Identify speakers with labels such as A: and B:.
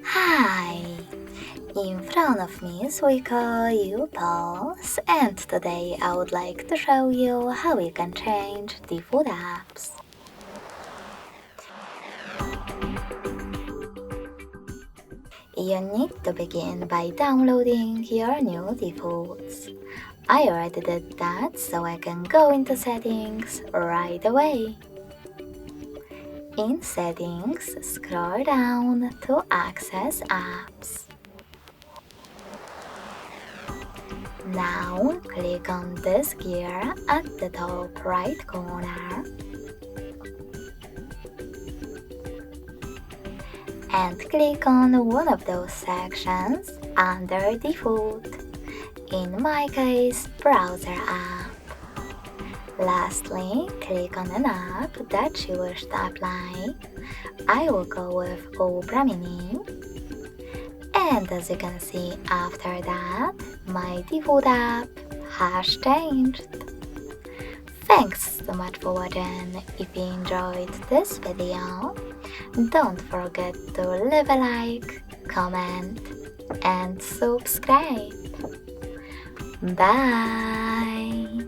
A: Hi! In front of me is WIKO U Pulse, and today I would like to show you how you can change default apps. You need to begin by downloading your new defaults. I already did that, so I can go into settings right away. In settings, scroll down to access apps. Now click on this gear at the top right corner and click on one of those sections under default, in my case browser app. Lastly, click on an app that you wish to apply. I will go with Opera Mini. And as you can see, after that, my default app has changed. Thanks so much for watching. If you enjoyed this video, don't forget to leave a like, comment, and subscribe. Bye!